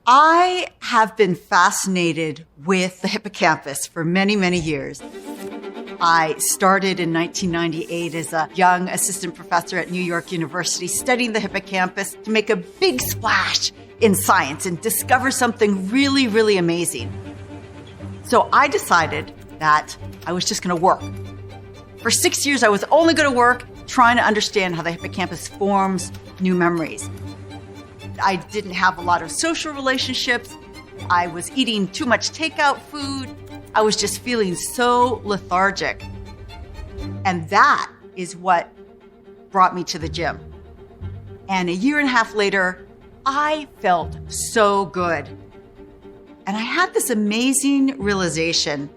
I have been fascinated with the hippocampus for many, many years. I started in 1998 as a young assistant professor at New York University studying the hippocampus to make a big splash in science and discover something really, really amazing. So I decided that I was just going to work. For 6 years, I was only going to work trying to understand how the hippocampus forms new memories. I didn't have a lot of social relationships. I was eating too much takeout food. I was just feeling so lethargic. And that is what brought me to the gym. And a year and a half later, I felt so good. And I had this amazing realization.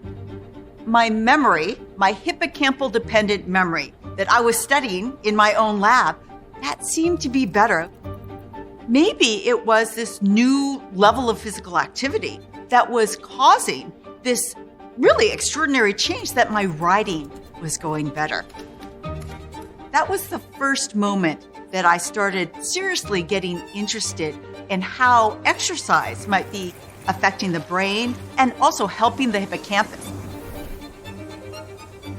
My memory, my hippocampal dependent memory that I was studying in my own lab, that seemed to be better. Maybe it was this new level of physical activity that was causing this really extraordinary change, that my writing was going better. That was the first moment that I started seriously getting interested in how exercise might be affecting the brain and also helping the hippocampus.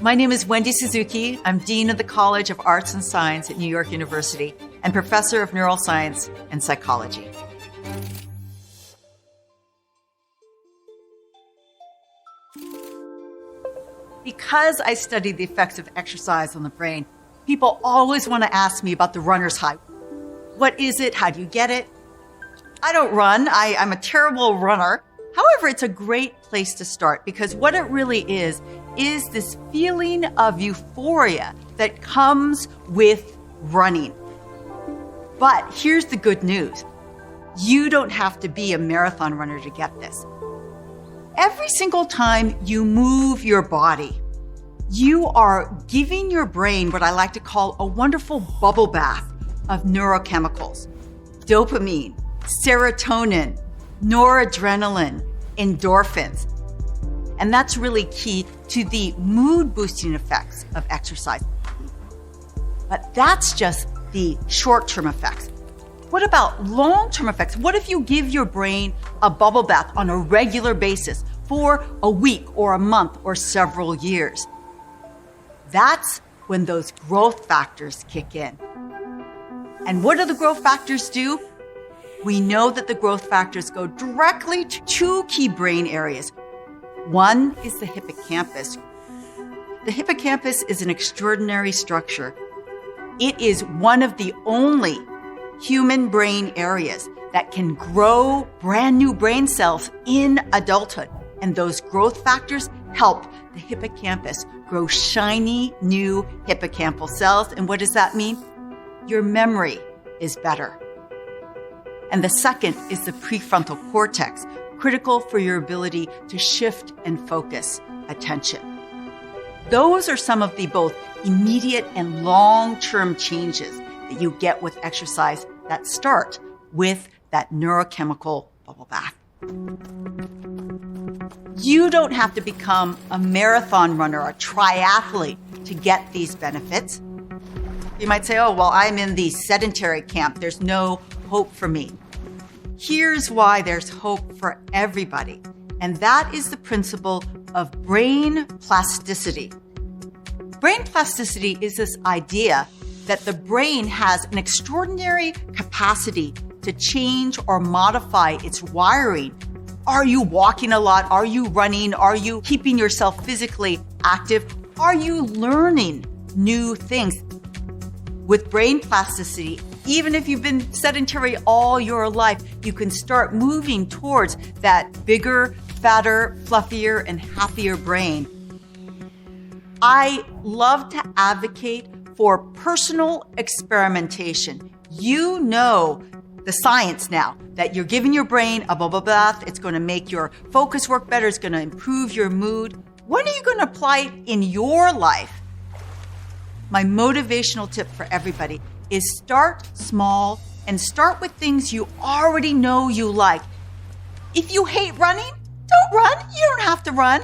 My name is Wendy Suzuki. I'm Dean of the College of Arts and Science at New York University and Professor of Neuroscience and Psychology. Because I studied the effects of exercise on the brain, people always want to ask me about the runner's high. What is it? How do you get it? I don't run. I'm a terrible runner. However, it's a great place to start because what it really is this feeling of euphoria that comes with running. But here's the good news. You don't have to be a marathon runner to get this. Every single time you move your body, you are giving your brain what I like to call a wonderful bubble bath of neurochemicals. Dopamine, serotonin, noradrenaline, endorphins. And that's really key to the mood-boosting effects of exercise. But that's just the short-term effects. What about long-term effects? What if you give your brain a bubble bath on a regular basis for a week or a month or several years? That's when those growth factors kick in. And what do the growth factors do? We know that the growth factors go directly to two key brain areas. One is the hippocampus. The hippocampus is an extraordinary structure. It is one of the only human brain areas that can grow brand new brain cells in adulthood. And those growth factors help the hippocampus grow shiny new hippocampal cells. And what does that mean? Your memory is better. And the second is the prefrontal cortex, critical for your ability to shift and focus attention. Those are some of the both immediate and long-term changes that you get with exercise that start with that neurochemical bubble bath. You don't have to become a marathon runner or a triathlete to get these benefits. You might say, oh, well, I'm in the sedentary camp. There's no hope for me. Here's why there's hope for everybody. And that is the principle of brain plasticity. Brain plasticity is this idea that the brain has an extraordinary capacity to change or modify its wiring. Are you walking a lot? Are you running? Are you keeping yourself physically active? Are you learning new things? With brain plasticity, even if you've been sedentary all your life, you can start moving towards that bigger, fatter, fluffier, and happier brain. I love to advocate for personal experimentation. You know the science now that you're giving your brain a bubble bath. It's going to make your focus work better. It's going to improve your mood. When are you going to apply it in your life? My motivational tip for everybody is start small and start with things you already know you like. If you hate running, don't run. You don't have to run.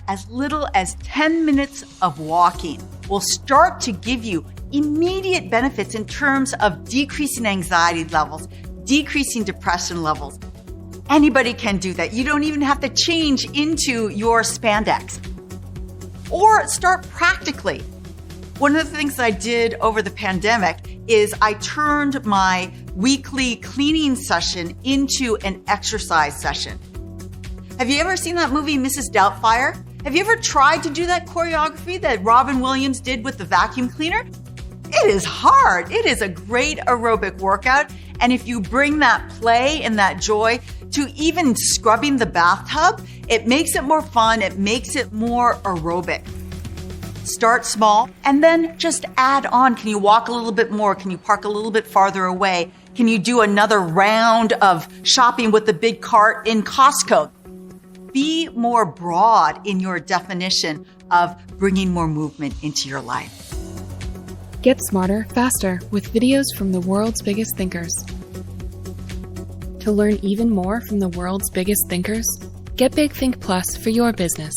As little as 10 minutes of walking will start to give you immediate benefits in terms of decreasing anxiety levels, decreasing depression levels, Anybody can do that. You don't even have to change into your spandex. Or start practically. One of the things that I did over the pandemic is I turned my weekly cleaning session into an exercise session. Have you ever seen that movie, Mrs. Doubtfire? Have you ever tried to do that choreography that Robin Williams did with the vacuum cleaner? It is hard. It is a great aerobic workout. And if you bring that play and that joy to even scrubbing the bathtub, it makes it more fun. It makes it more aerobic. Start small and then just add on. Can you walk a little bit more? Can you park a little bit farther away? Can you do another round of shopping with the big cart in Costco? Be more broad in your definition of bringing more movement into your life. Get smarter, faster with videos from the world's biggest thinkers. To learn even more from the world's biggest thinkers, get Big Think Plus for your business.